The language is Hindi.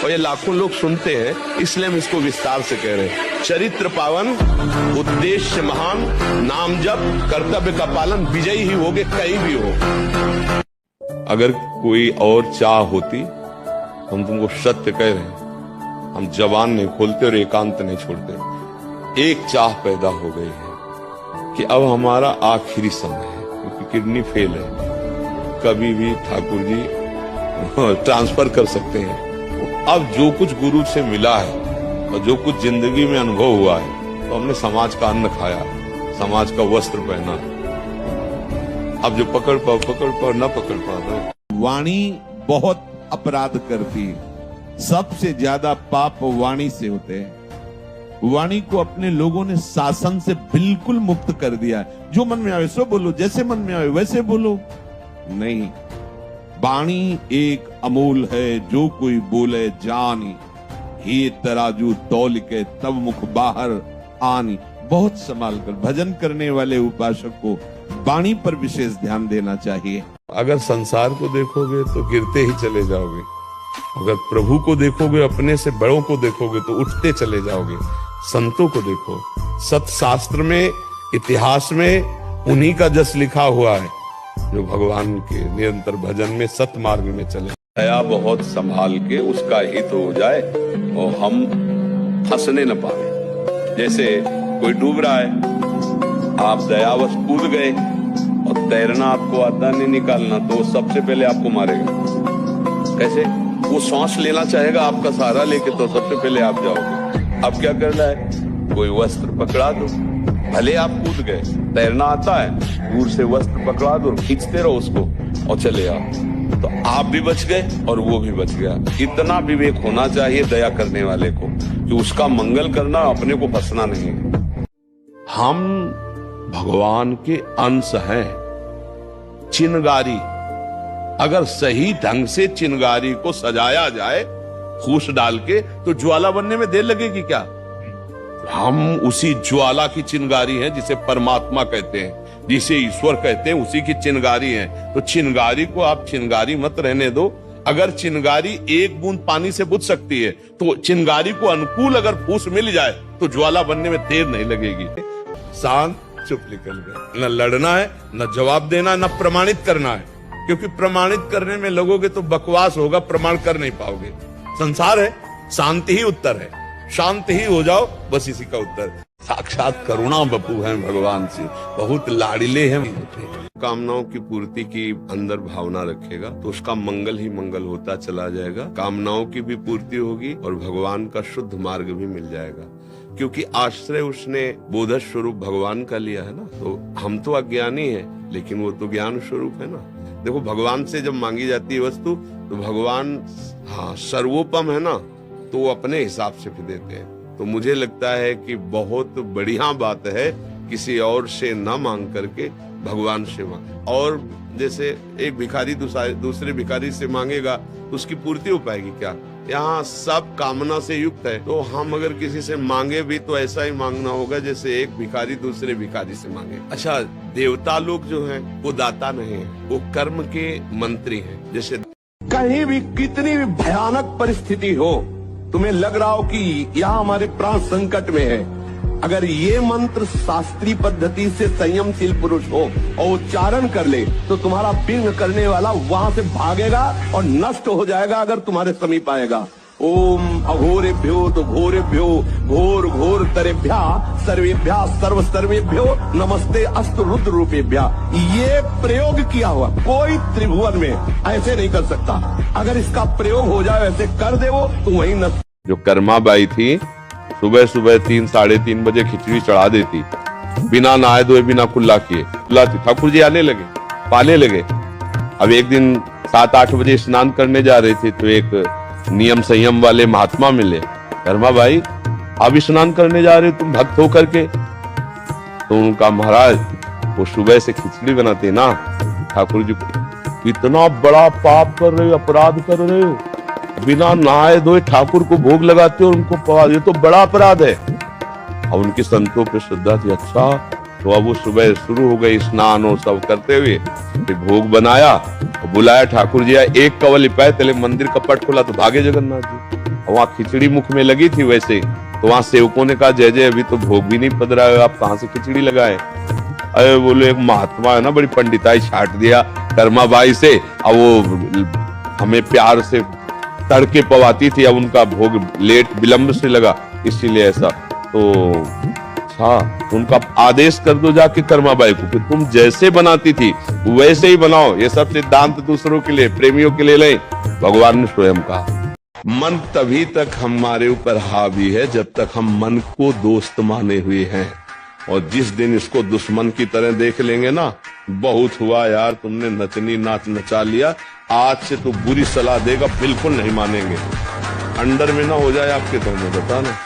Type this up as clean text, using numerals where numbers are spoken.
और ये लाखों लोग सुनते हैं, इसलिए हम इसको विस्तार से कह रहे हैं। चरित्र पावन, उद्देश्य महान, नाम जप, कर्तव्य का पालन, विजयी ही होगे कहीं भी हो। अगर कोई और चाह होती, हम तुमको सत्य कह रहे हैं, हम जबान नहीं खोलते और एकांत नहीं छोड़ते। एक चाह पैदा हो गई है कि अब हमारा आखिरी समय है, क्योंकि किडनी फेल है, कभी भी ठाकुर जी ट्रांसफर कर सकते हैं। अब जो कुछ गुरु से मिला है और जो कुछ जिंदगी में अनुभव हुआ है, तो हमने समाज का अन्न खाया, समाज का वस्त्र पहना। अब जो पकड़ पाओ न पकड़ पाओ। वाणी बहुत अपराध करती है, सबसे ज्यादा पाप वाणी से होते हैं। वाणी को अपने लोगों ने शासन से बिल्कुल मुक्त कर दिया है। जो मन में आवे सो बोलो, जैसे मन में आवे वैसे बोलो। नहीं, वाणी एक अमूल है, जो कोई बोले जानी। हे तराजू तौल के तब मुख बाहर आनी। बहुत संभाल कर भजन करने वाले उपासक को वाणी पर विशेष ध्यान देना चाहिए। अगर संसार को देखोगे तो गिरते ही चले जाओगे, अगर प्रभु को देखोगे, अपने से बड़ों को देखोगे तो उठते चले जाओगे। संतों को देखो, सत्शास्त्र में, इतिहास में उन्हीं का जस लिखा हुआ है, जो भगवान के निरंतर भजन में सत मार्ग में चले। दया बहुत संभाल के उसका हित हो जाए और हम फंसने न पाए। जैसे कोई डूब रहा है, आप दयावश कूद गए और तैरना आपको आता नहीं, निकालना, तो सबसे पहले आपको मारेगा। कैसे? वो सांस लेना चाहेगा आपका सहारा लेके, तो सबसे पहले आप जाओगे। अब क्या करना है? कोई वस्त्र पकड़ा दो, भले आप कूद गए, तैरना आता है, दूर से वस्त्र पकड़ा दो, खींचते रहो उसको और चले आओ, तो आप भी बच गए और वो भी बच गया। इतना विवेक होना चाहिए दया करने वाले को कि उसका मंगल करना, अपने को फंसना नहीं। हम भगवान के अंश हैं। चिनगारी, अगर सही ढंग से चिनगारी को सजाया जाए फूस डाल के, तो ज्वाला बनने में देर लगेगी क्या? हम उसी ज्वाला की चिनगारी हैं, जिसे परमात्मा कहते हैं, जिसे ईश्वर कहते हैं, उसी की चिनगारी हैं। तो चिनगारी को आप चिनगारी मत रहने दो। अगर चिनगारी एक बूंद पानी से बुझ सकती है, तो चिनगारी को अनुकूल अगर फूस मिल जाए तो ज्वाला बनने में देर नहीं लगेगी। शांत चुप निकल गए। न लड़ना है, न जवाब देना है, न प्रमाणित करना है, क्योंकि प्रमाणित करने में लगोगे तो बकवास होगा, प्रमाण कर नहीं पाओगे। संसार है, शांति ही उत्तर है, शांत ही हो जाओ, बस इसी का उत्तर। साक्षात करुणा बपू हैं भगवान से, बहुत लाड़िले हैं। कामनाओं की पूर्ति की अंदर भावना रखेगा तो उसका मंगल ही मंगल होता चला जाएगा। कामनाओं की भी पूर्ति होगी और भगवान का शुद्ध मार्ग भी मिल जाएगा, क्योंकि आश्रय उसने बोध स्वरूप भगवान का लिया है ना। तो हम तो अज्ञानी हैं, लेकिन वो तो ज्ञान स्वरूप है ना। देखो, भगवान से जब मांगी जाती है वस्तु, तो भगवान सर्वोपम है ना, तो वो अपने हिसाब से भी देते हैं। तो मुझे लगता है कि बहुत बढ़िया बात है किसी और से न मांग करके भगवान से मांग। और जैसे एक भिखारी दूसरे भिखारी से मांगेगा तो उसकी पूर्ति हो पाएगी क्या? यहाँ सब कामना से युक्त है, तो हम अगर किसी से मांगे भी तो ऐसा ही मांगना होगा जैसे एक भिखारी दूसरे भिखारी से मांगे। अच्छा, देवता लोग जो हैं वो दाता नहीं है, वो कर्म के मंत्री हैं। जैसे कहीं भी कितनी भी भयानक परिस्थिति हो, तुम्हें लग रहा हो कि यहाँ हमारे प्राण संकट में है, अगर ये मंत्र शास्त्रीय पद्धति से संयमशील पुरुष हो और उच्चारण कर ले, तो तुम्हारा विघ्न करने वाला वहां से भागेगा और नष्ट हो जाएगा अगर तुम्हारे समीप आएगा। ओम अघोरेभ्यो तो घोरेभ्यो घोर घोर तरेभ्या सर्वेभ्या सर्व सर्वेभ्यो नमस्ते अस्तु रुद्र रूपेभ्या। ये प्रयोग किया हुआ कोई त्रिभुवन में ऐसे नहीं कर सकता। अगर इसका प्रयोग हो जाए, ऐसे कर दे वो, तो वही नष्ट। जो कर्मा बाई थी, सुबह सुबह 3 साढ़े 3 बजे खिचड़ी चढ़ा देती, बिना नहाए धोए, बिना कुल्ला किए बुलाती। ठाकुर जी आने लगे, पाने लगे। अब एक दिन 7-8 बजे स्नान करने जा रहे थे, तो एक नियम संयम वाले महात्मा मिले। कर्मा भाई, अब स्नान करने जा रहे तुम भक्त हो करके? तो उनका, महाराज वो सुबह से खिचड़ी बनाते ना, ठाकुर जी इतना बड़ा पाप कर रहे हो, अपराध कर रहे हो, बिना नहाए धोए ठाकुर को भोग लगाते हो, उनको पवा, ये तो बड़ा अपराध है। अब उनकी संतों पे श्रद्धा थी। अच्छा, तो अब वो सुबह शुरू हो गई स्नान और सब करते हुए, फिर भोग बनाया, बुलाया ठाकुर जी, एक कवल लिपाए, तेले मंदिर का पट खोला तो भागे जगन्नाथ जी। वहां खिचड़ी मुख में लगी थी वैसे, तो वहां सेवकों ने कहा जय जय अभी तो भोग भी नहीं पड़ रहा है, आप कहां से खिचड़ी लगाए। अरे बोले एक महात्मा है ना, बड़ी पंडिताई छाट दिया कर्माबाई से, अब वो हमें प्यार से तड़के पवाती थी, अब उनका भोग लेट विलंब से लगा, इसीलिए ऐसा। तो हाँ, उनका आदेश कर दो जाके कर्माबाई को कि तुम जैसे बनाती थी वैसे ही बनाओ। ये सब सिद्धांत दूसरों के लिए, प्रेमियों के लिए नहीं, भगवान ने स्वयं कहा। मन तभी तक हमारे ऊपर हावी है जब तक हम मन को दोस्त माने हुए हैं, और जिस दिन इसको दुश्मन की तरह देख लेंगे ना, बहुत हुआ यार, तुमने नचनी नाच नचा लिया, आज से तो बुरी सलाह देगा बिल्कुल नहीं मानेंगे। अंडर में ना हो जाए आपके, तो हमें बताना।